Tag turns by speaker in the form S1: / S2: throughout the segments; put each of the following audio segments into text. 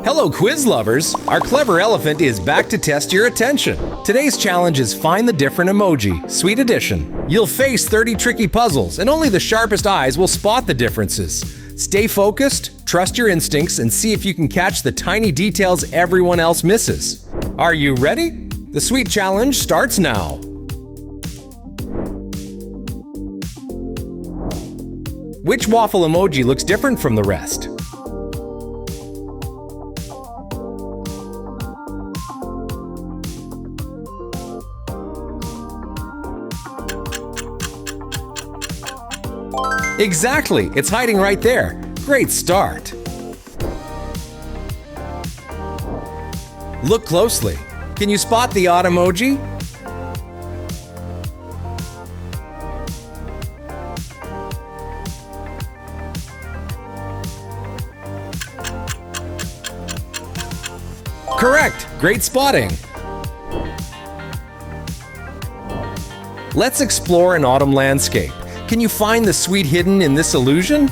S1: Hello quiz lovers! Our clever elephant is back to test your attention. Today's challenge is Find the Different Emoji, Sweet Edition. You'll face 30 tricky puzzles, and only the sharpest eyes will spot the differences. Stay focused, trust your instincts, and see if you can catch the tiny details everyone else misses. Are you ready? The sweet challenge starts now. Which waffle emoji looks different from the rest? Exactly! It's hiding right there. Great start! Look closely. Can you spot the odd emoji? Correct! Great spotting! Let's explore an autumn landscape. Can you find the sweet hidden in this illusion?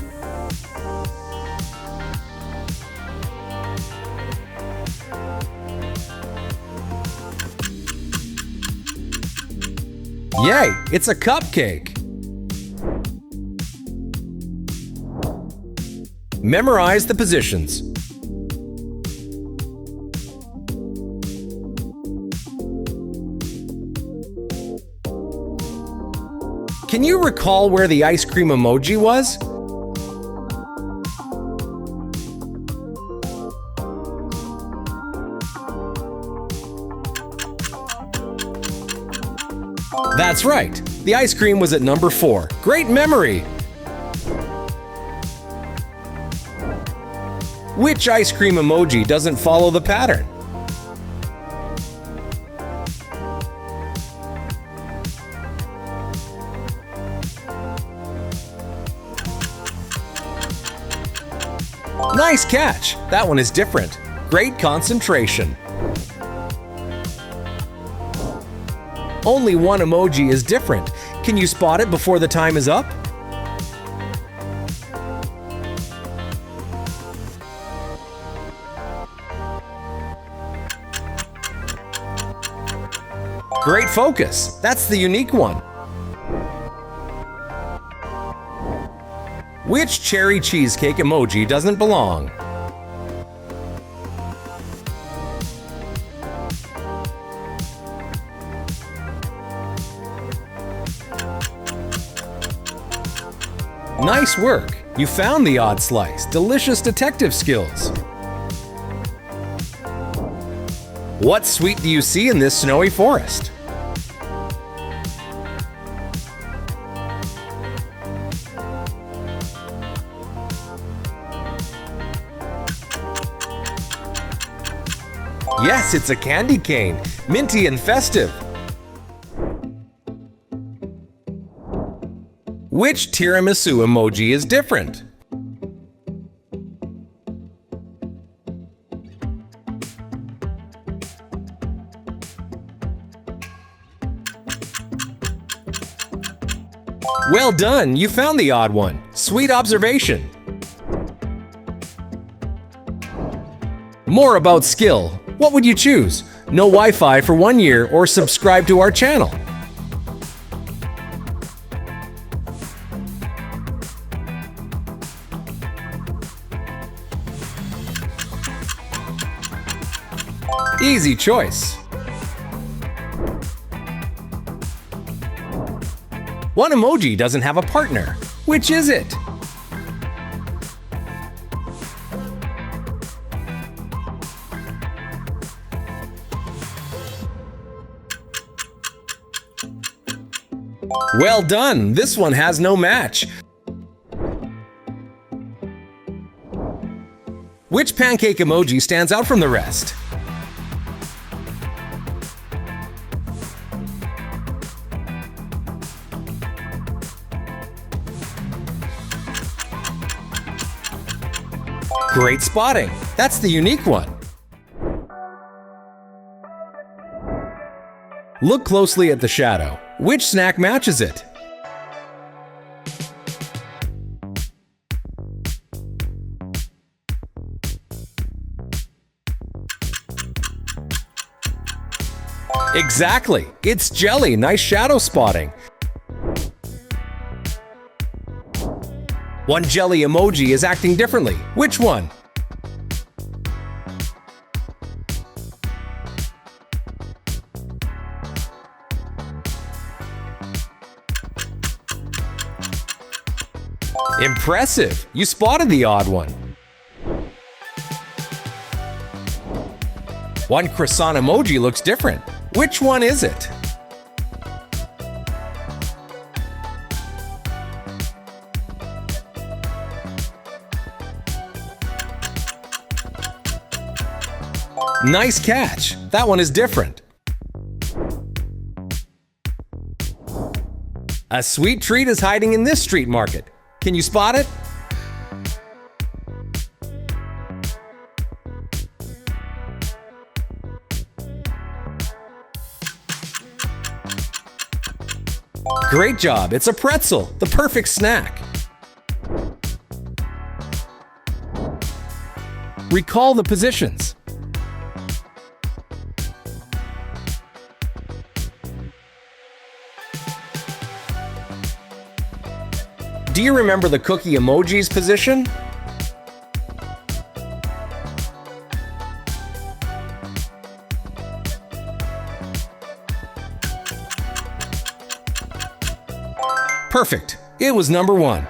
S1: Yay! It's a cupcake! Memorize the positions. Can you recall where the ice cream emoji was? That's right! The ice cream was at number 4. Great memory! Which ice cream emoji doesn't follow the pattern? Nice catch! That one is different. Great concentration. Only one emoji is different. Can you spot it before the time is up? Great focus! That's the unique one. Which cherry cheesecake emoji doesn't belong? Nice work! You found the odd slice. Delicious detective skills. What sweet do you see in this snowy forest? Yes, it's a candy cane, minty and festive. Which tiramisu emoji is different? Well done, you found the odd one. Sweet observation. More about skill. What would you choose? No Wi-Fi for 1 year or subscribe to our channel? Easy choice. One emoji doesn't have a partner. Which is it? Well done! This one has no match. Which pancake emoji stands out from the rest? Great spotting! That's the unique one. Look closely at the shadow. Which snack matches it? Exactly! It's jelly. Nice shadow spotting. One jelly emoji is acting differently. Which one? Impressive! You spotted the odd one. One croissant emoji looks different. Which one is it? Nice catch! That one is different. A sweet treat is hiding in this street market. Can you spot it? Great job! It's a pretzel, the perfect snack. Recall the positions. Do you remember the cookie emoji's position? Perfect! It was number 1.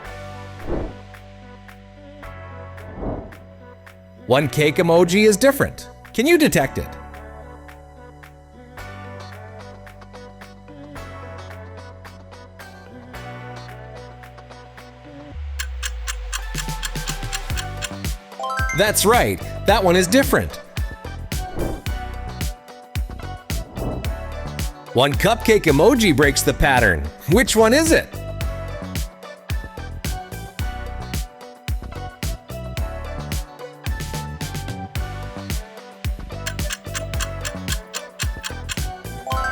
S1: One cake emoji is different. Can you detect it? That's right, that one is different. One cupcake emoji breaks the pattern. Which one is it?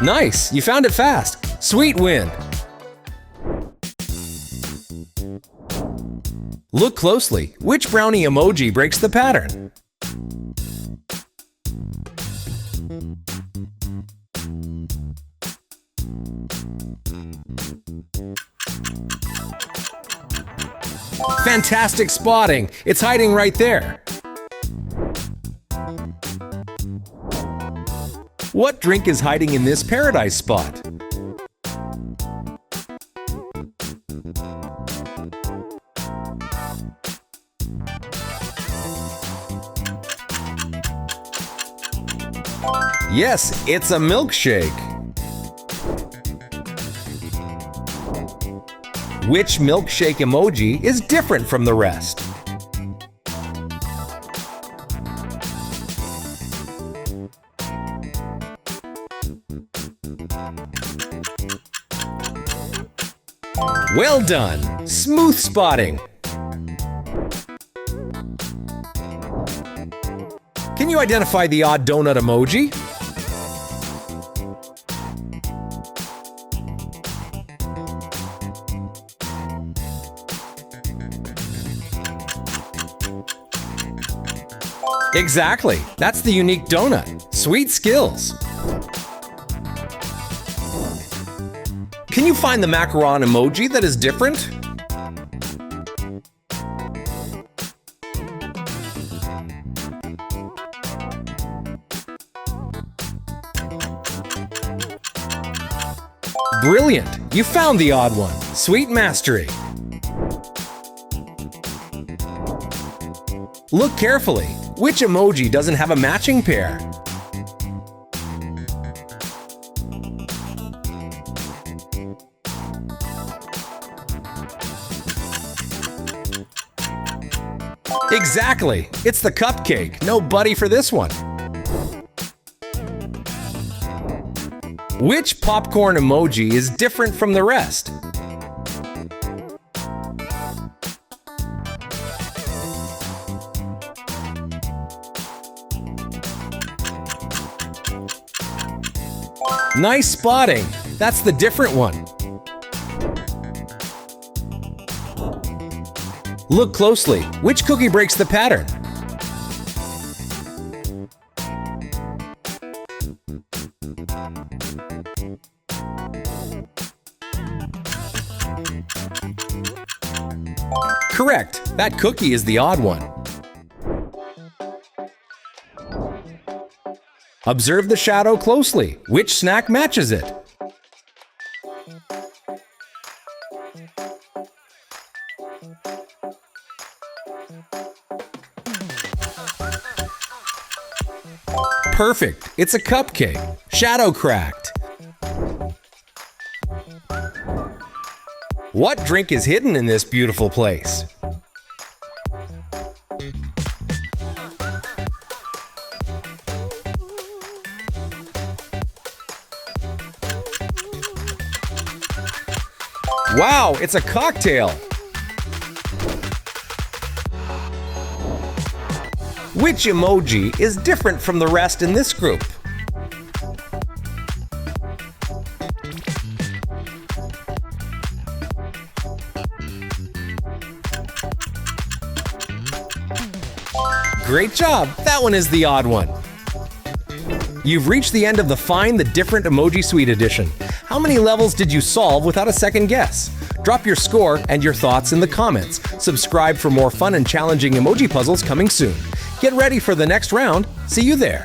S1: Nice, you found it fast. Sweet win. Look closely. Which brownie emoji breaks the pattern? Fantastic spotting! It's hiding right there. What drink is hiding in this paradise spot? Yes, it's a milkshake. Which milkshake emoji is different from the rest? Well done! Smooth spotting! Can you identify the odd donut emoji? Exactly! That's the unique donut. Sweet skills! Can you find the macaron emoji that is different? Brilliant! You found the odd one. Sweet mastery! Look carefully. Which emoji doesn't have a matching pair? Exactly! It's the cupcake. No buddy for this one. Which popcorn emoji is different from the rest? Nice spotting! That's the different one. Look closely. Which cookie breaks the pattern? Correct, that cookie is the odd one. Observe the shadow closely. Which snack matches it? Perfect, it's a cupcake. Shadow cracked. What drink is hidden in this beautiful place? Wow, it's a cocktail! Which emoji is different from the rest in this group? Great job! That one is the odd one. You've reached the end of the Find the Different Emoji Suite edition. How many levels did you solve without a second guess? Drop your score and your thoughts in the comments. Subscribe for more fun and challenging emoji puzzles coming soon. Get ready for the next round. See you there!